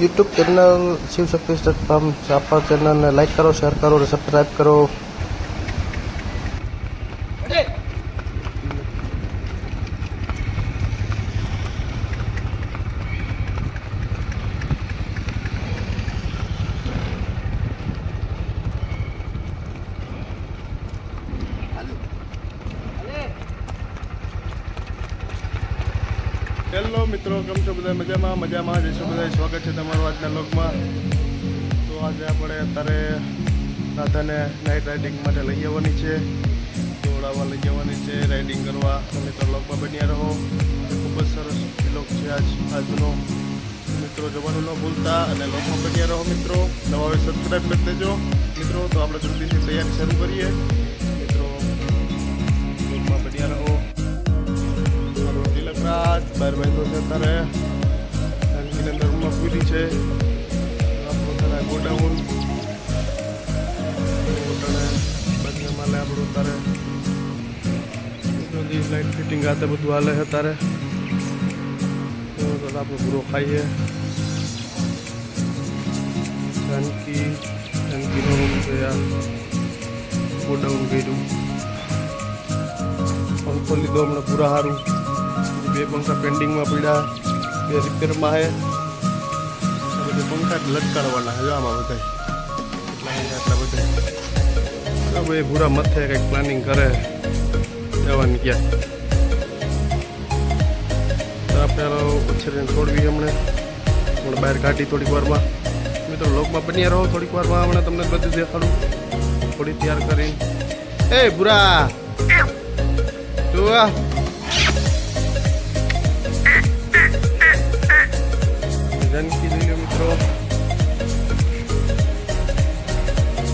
YouTube channel Shiv Shakti farm आप channel ने like करो, शेयर करो और सब्सक्राइब करो। હેલો મિત્રો, કેમ છો બધા? મજામાં જઈશું બધા. સ્વાગત છે તમારું આજના વ્લોગમાં. તો આજે આપણે અત્યારે રાધાને નાઇટ રાઇડિંગ માટે લઈ આવવાની છે, દોડાવવા લઈ જવાની છે, રાઇડિંગ કરવા. તો મિત્રો વ્લોગમાં બન્યા રહો. ખૂબ જ સરસ વ્લોગ છે આજનો. મિત્રો જોવાનું ન ભૂલતા અને વ્લોગમાં બન્યા રહો. મિત્રો નવા હોય સબસ્ક્રાઈબ કરી દેજો. મિત્રો તો આપણે જલ્દીથી તૈયારી શરૂ કરીએ. મિત્રો વ્લોગમાં બન્યા રહો. રાત 12 વાગ્યો છે અત્યારે. ટંકીની અંદર રૂમમાં પૂરી છે. આપણું અત્યારે ગોડાઉન બંને માલે આપણું અત્યારે લાઇટ ફિટિંગ આતે બધું હાલે છે અત્યારે. આપણે પૂરો ખાઈએ. ટંકીનો રૂમ છે, આ ગોડાઉન કર્યું. પંખો લીધો હમણાં પૂરા સારું. 2 પંખા પેન્ડિંગમાં પડ્યા, 2 રિપેરમાં છે. બધા પંખા લટકાડવાના છે આમાં બધા. એટલા બધા ભાઈ પૂરા મથે કંઈક પ્લાનિંગ કરે જવાની ક્યાં. તો આપણે ઓછરીને છોડવી હમણાં બહાર કાઢી થોડીક વારમાં. મિત્રો લોકમાં બન્યા રહો. થોડીક વારમાં હમણાં તમને બધું દેખાડું થોડી તૈયાર કરીને. એ બુરા જોવા जानकी ले लो मित्रों.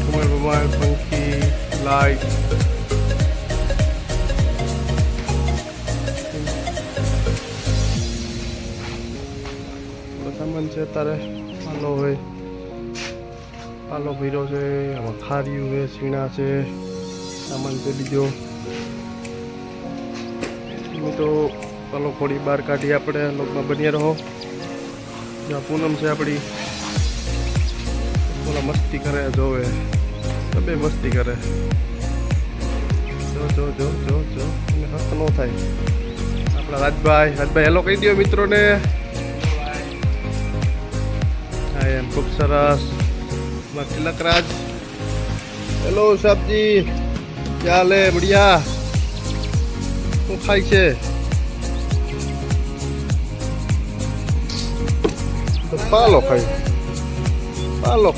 कमर मोबाइल पंखी लाइट सामान છે તારે. પાલો હોય, પાલો ભર્યો છે. આમાં ખારીયું છે, સીણા છે. સામાન છે લીધો. મિત્રો પાલો થોડી બહાર કાઢી આપણે લોકમાં બન્યા રહો. પૂનમ છે આપણી. બોલા મસ્તી કરે, જોવે બે મસ્તી કરે. જો જો જો જો જો હક ન થાય. આપણા રાજભાઈ હેલો કહી દો મિત્રોને. હા એમ ખૂબ સરસ. તિલકરાજ હેલો સાહેબજી, ચાલે બઢિયા. શું ખાય છે? પાલો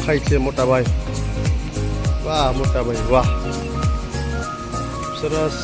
ખાય છે મોટા ભાઈ. વાહ મોટા ભાઈ વાહ, સરસ.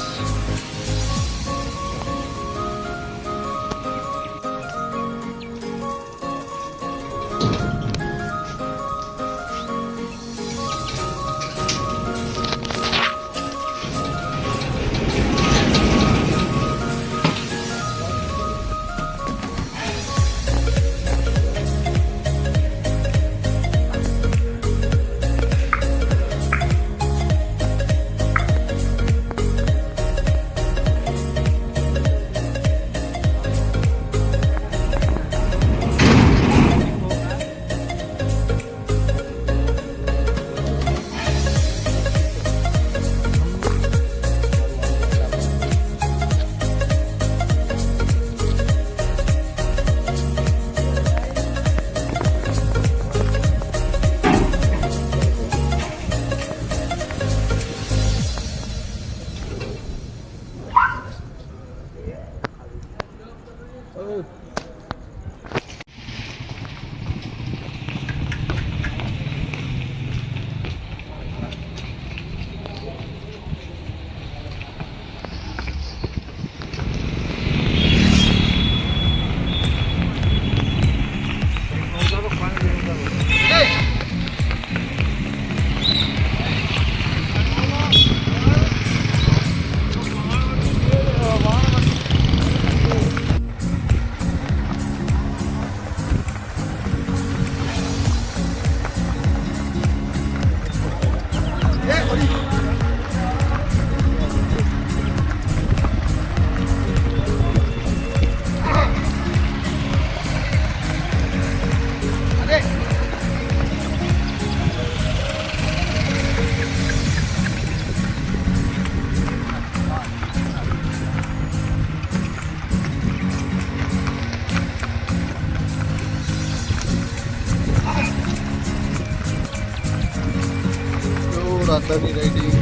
રાધાની રાઇડિંગ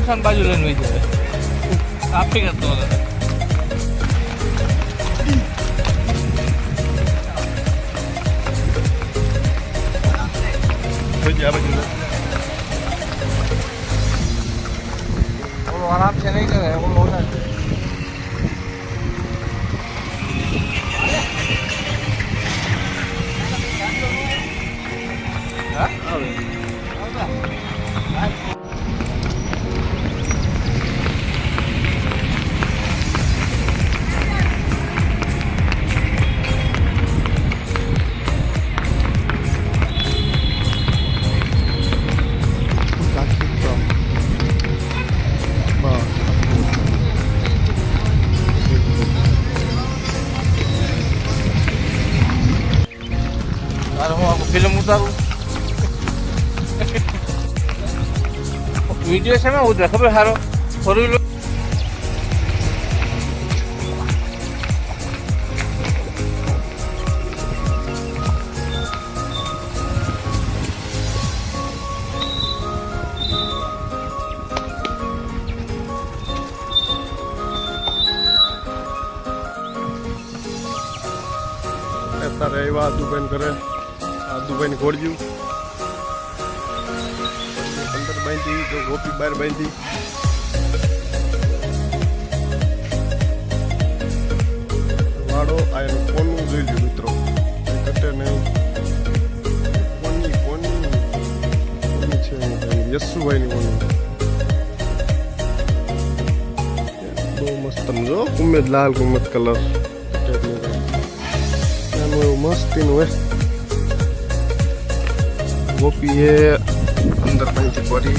સમસાન બાજુ લઈને વહી જાય ટ્રાફિક હતો આરામ છે નહીં કરે ફિલ્મ ઉતારું વિડીયો છે ઉતરે ખબર સારો ફોર વ્હીલર અત્યારે એવા દુબઈ કરે દુબઈની ઘોડ્યું અંદર બાંધી તો ગોપી બહાર બાંધી વાળો આ એનું કોનું જોઈ લ્યો મિત્રો કટે નહીં કોની છે યશુભાઈની કોની બહુ મસ્ત સમજો ઉમેદ લાલ ઉમેદ કલર એનું એવું મસ્તીનું હોય गोपी है अंदर पंच परी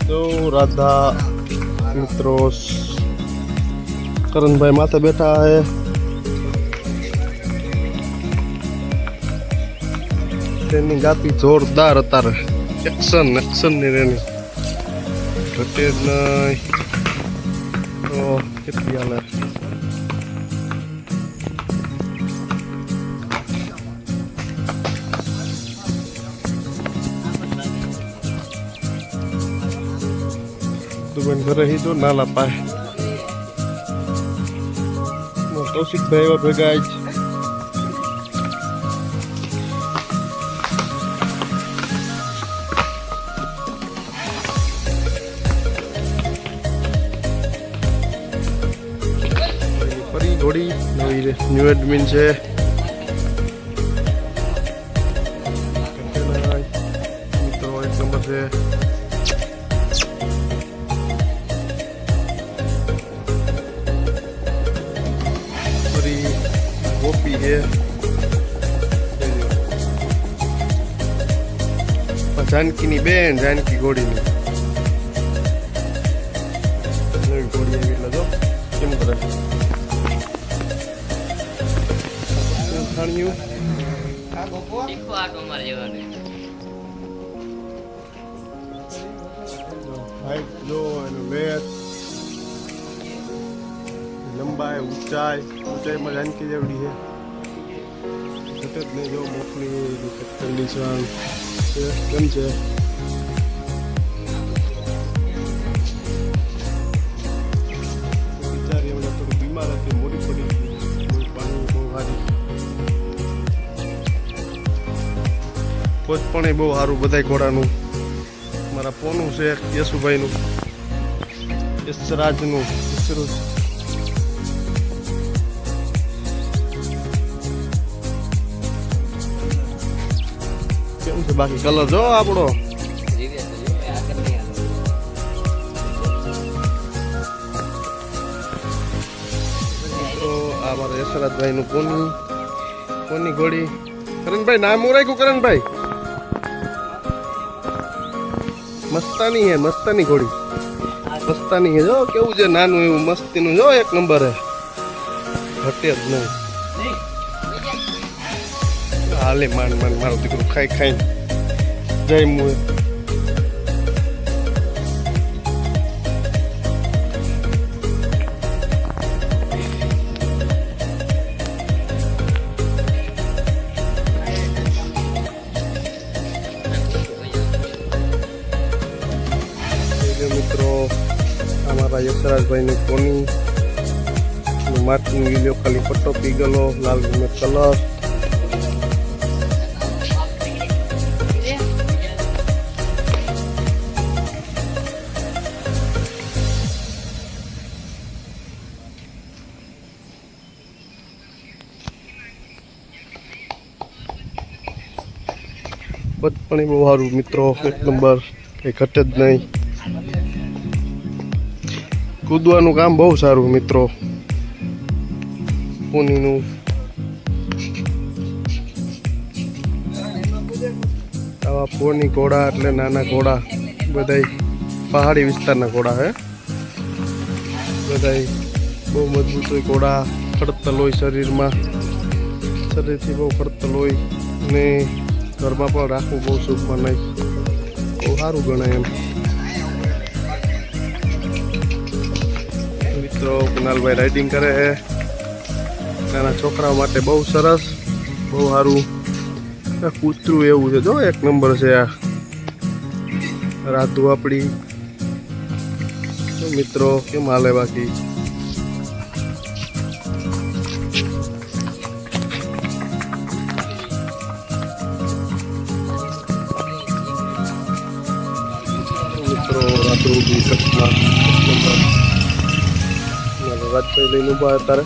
तो राधा मित्रों करण भाई माथे बैठा है ट्रेनिंग आपी जोरदार अतारे एक्शन ની રેની ઘટે નહીં તો કેટલી હાલે દુબઈ ઘરે હી તો નાલા પાય કૌશિક ભાઈ ભેગા જ ફરી ઘોડી નવી ન્યુ એડમિન છે મિત્રો એક નંબર છે गोपी है जानकी ની બેન जानकी ઘોડી ની નવી ઘોડી આવી એટલે જો કેમ કરે ખાણ્યું આ ગોપો ટીકો આટો માર જવાનું હાઈટ જો એનું લેથ લંબાઈ ઊંચાઈમાં जानकी જેવડી છે ઘટે જ નહીં. જો મોકલી કન્ડિશન છે કેમ છે. બિચારી હમણાં થોડી બીમાર હતી, મોડી પડી ગઈ. પાણી બહુ સારી, કોચ પણ બહુ સારું બધાય ઘોડાનું. મારા પોનું છે યશુભાઈનું, યશરાજનું. કેમ છે બાકી કલર જો આપણો? તો આ મારા યશરાજભાઈનું કોની ઘોડી. કરણભાઈ નામ હું રાખ્યું કરણભાઈ? મસ્તાની હે, મસ્તાની ઘોડી. મસ્તાની હે. જો કેવું છે નાનું એવું મસ્તીનું. જો એક નંબર હે, ઘટે જ નહીં. હાલે માંડ મારું દીકરું ખાઈ ખાઈને જય મુએ. મિત્રો અમારા યશરાજભાઈની કોની માર્કિંગ વિડીયો ખાલી પટ્ટો પી ગયેલો, લાલ રંગનો કલર. બચપણ બહુ સારું મિત્રો, એક નંબર, કંઈ ઘટે જ નહીં. કૂદવાનું કામ બહુ સારું મિત્રો પોનીનું. આવા પોની ઘોડા એટલે નાના ઘોડા બધાય પહાડી વિસ્તારના ઘોડા હે. બધાય બહુ મજબૂત હોય ઘોડા, ખડતલ હોય શરીરમાં, શરીરથી બહુ ખડતલ હોય ને ઘરમાં પણ રાખવું બહુ શુભમાં નહીં, બહુ સારું ગણાય એમ. મિત્રો કુનાલભાઈ રાઇડિંગ કરે છે, નાના છોકરાઓ માટે બહુ સરસ, બહુ સારું. કૂતરું એવું છે, જો એક નંબર છે આ રાધુ આપણી. મિત્રો કેમ હાલે બાકી? મિત્રો રાત્રુ બી કચ્છમાં રાજભાઈ લઈને ઉભા અત્યારે.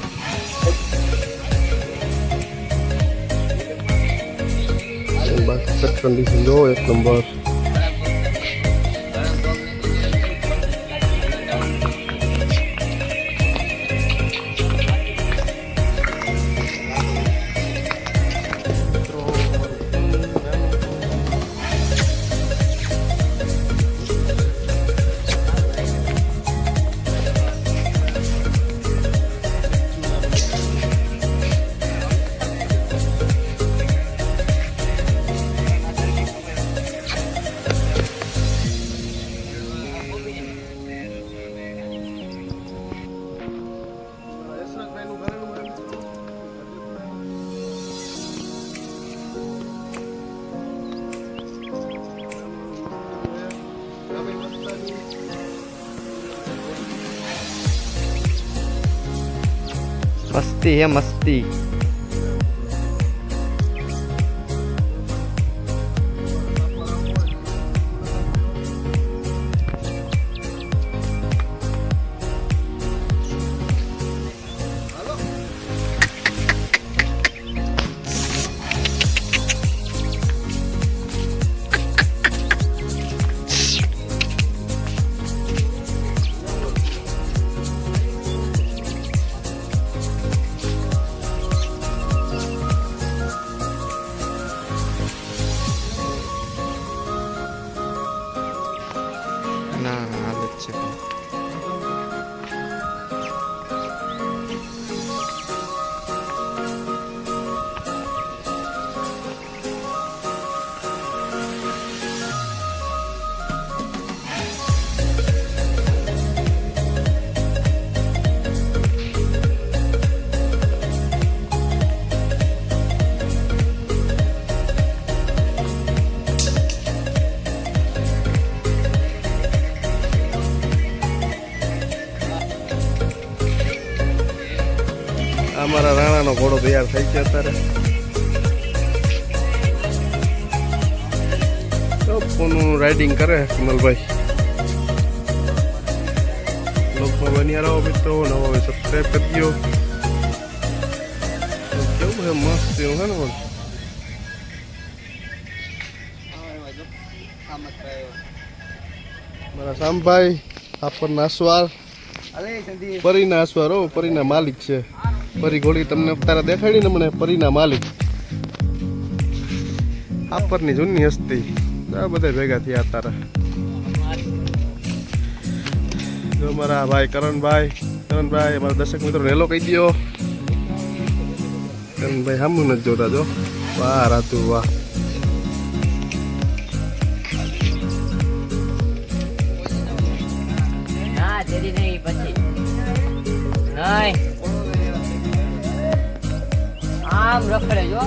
બાકી કચ્છ કન્ડિશન જો એક નંબર. मस्ती है मस्ती. ના હાલત છે. આપણો ઘોડો તૈયાર થઈ છે અત્યારે. કોનું રાઇડિંગ કરે કુનલભાઈ. બ્લોગમાં બન્યા રહો મિત્રો, નવો હોય સબસ્ક્રાઈબ કરી દો. કેવું છે મસ્ત એવું છે ને પણ. મારા શામભાઈ આપણના અસવાર પરીના અસવાર હો, પરીના માલિક છે. પરી ઘોડી તમને તારા દેખાડી ને મને પરીના માલિક. આપરની જૂની હસ્તી આ બધા ભેગા થયા તારા. જો મારા ભાઈ કરણભાઈ અમારા દર્શક મિત્રો હેલો કહી દો. કરણભાઈ સામું નથી જોતા જો. વાહ રાતુ વાહ. તેરી નહીં પછી નહીં આમ રખડે જો.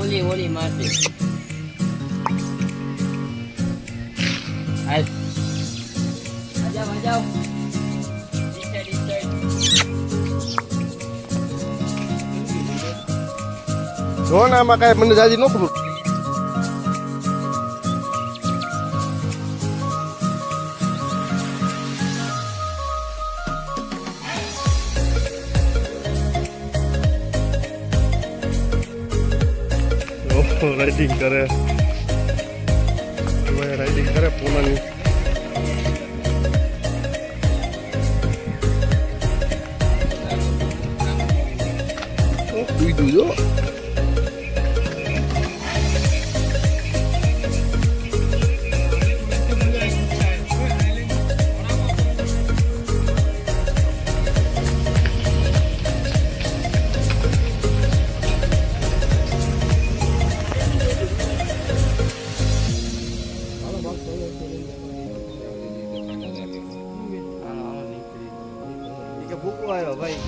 ઓલી ઓલી મારતી જાઓ. જો ને આમાં કાંઈ મને જાજી ન ખબર. રાઇડિંગ કરે રાઇડિંગ કરે પૂનાની. કીધું જો ભૂકો આવ્યો ભાઈ.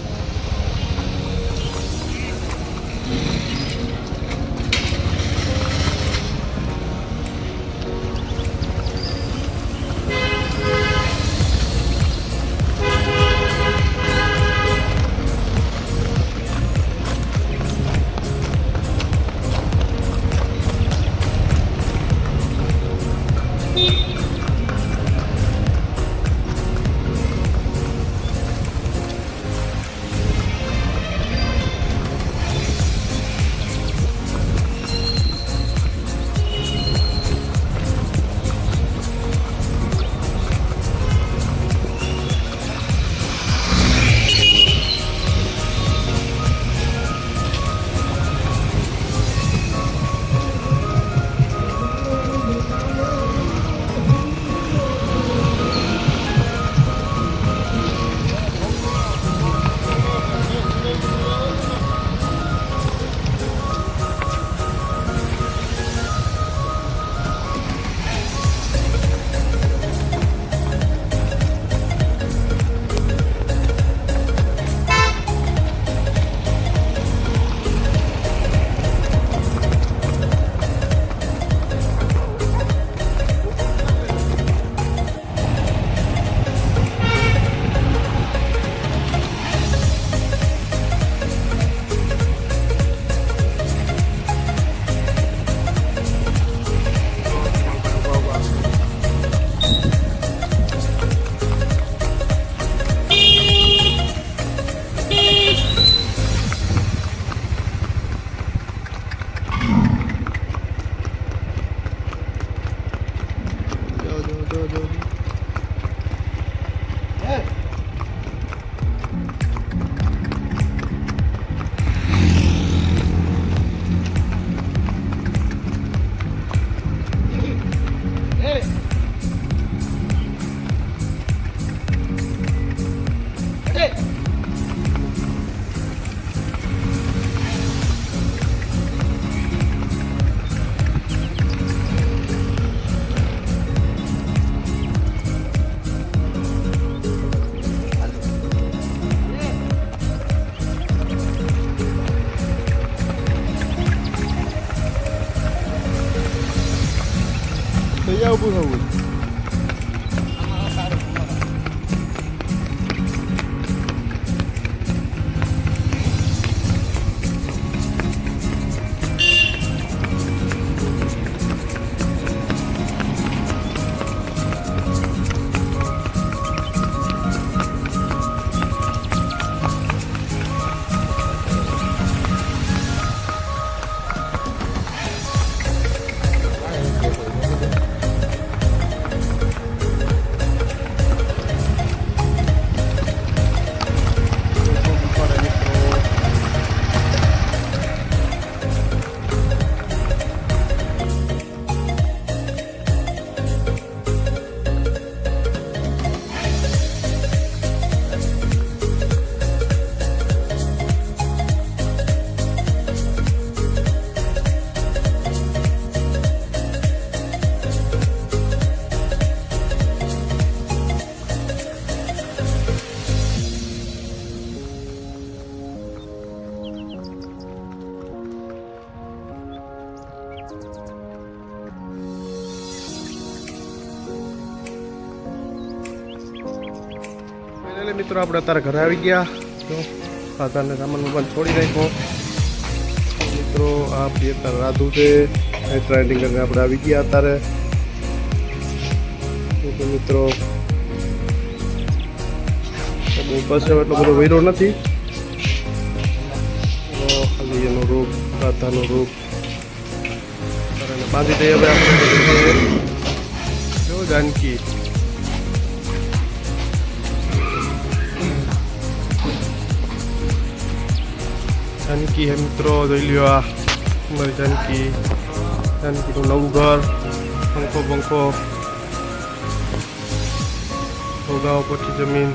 થઈ જાવ પૂછવું ફાઇનલી મિત્રો આપણે અત્યારે ઘરે આવી ગયા. તો રાધાને સામાન મોબાઈલ છોડી નાખ્યો. મિત્રો આ આપણી અત્યારે રાધુ છે. નાઇટ રાઇડિંગ કરીને આપણે આવી ગયા અત્યારે. તો મિત્રો બહુ બસ એટલો બધો વૈરો નથી. ખાલી એનો રૂપ, રાધાનો રૂપ બાંધી દઈએ. હવે આપણે જો જાનકી જાનકી હે મિત્રો, જોઈ લ્યો આ અમારી જાનકી. જાનકીનું નવું ઘર, પંખો પંખો, ભોગાવો પછી જમીન,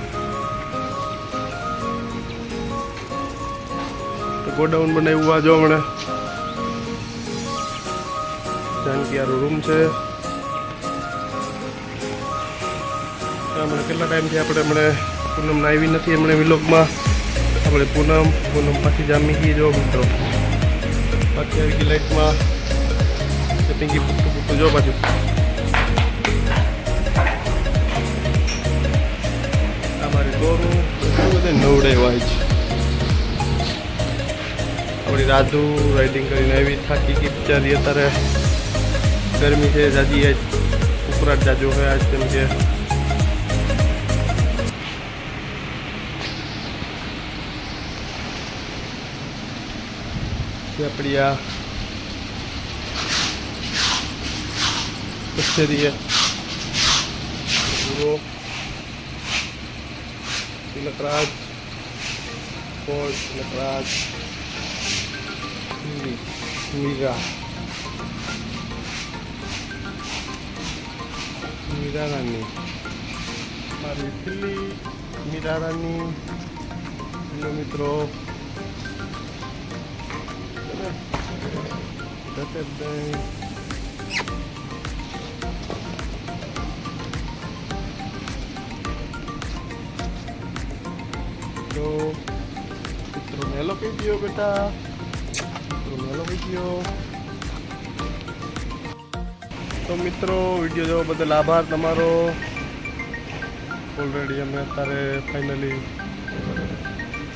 ગોડાઉન બનાવ્યું આ જો હમણાં. જાનકી આરો રૂમ છે. હમણાં કેટલા ટાઈમથી આપણે પૂનમ આવી નથી હમણાં વિલોગમાં. આપણે પૂનમ પાછી જામી ગઈ જો મિત્રો. પાછી આવી ગઈ લાઈટમાં. પિંકી પૂટું જો પાછું. અમારી દોરું બધું બધે નવડાવ્યા છે. આપણી રાધુ રાઇડિંગ કરીને આવી થાકી ગઈ બિચારી. અત્યારે ગરમી છે જાજી, આજ ઉકળાટ જાજો હોય આજ. કેમ કે આપણી આ કચેરી તિલકરાજ, તિલકરાજ, મીરા રાની, મારી દિલ્હી મીરા રાની. મિત્રો તો મિત્રો મેલો કહી દો બેટા, મિત્રો મેલો કહી દો. તો મિત્રો વિડીયો જોવા બદલ આભાર તમારો. ઓલરેડી અમે અત્યારે ફાઇનલી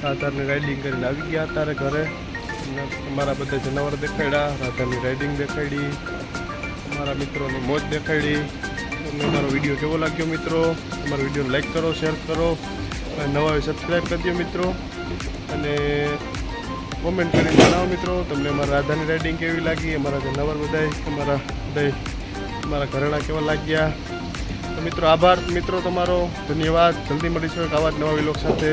રાધાની રાઇડિંગ કરીને આવી ગયા અત્યારે ઘરે. અમારા બધા જનાવર દેખાડ્યા, રાધાની રાઇડિંગ દેખાડી, અમારા મિત્રોની મોજ દેખાડી. તમને અમારો વિડીયો કેવો લાગ્યો મિત્રો? અમારો વિડીયોને લાઈક કરો, શેર કરો, નવા હોય સબસ્ક્રાઈબ કરજો મિત્રો. અને કોમેન્ટ કરીને જણાવો મિત્રો તમને અમારા રાધાની રાઇડિંગ કેવી લાગી, અમારા જનાવર બધાય, અમારા ઘરેણા કેવા લાગ્યા. તો મિત્રો આભાર મિત્રો તમારો, ધન્યવાદ. જલ્દી મળીશું એક આવા જ નવા વિલોગ સાથે.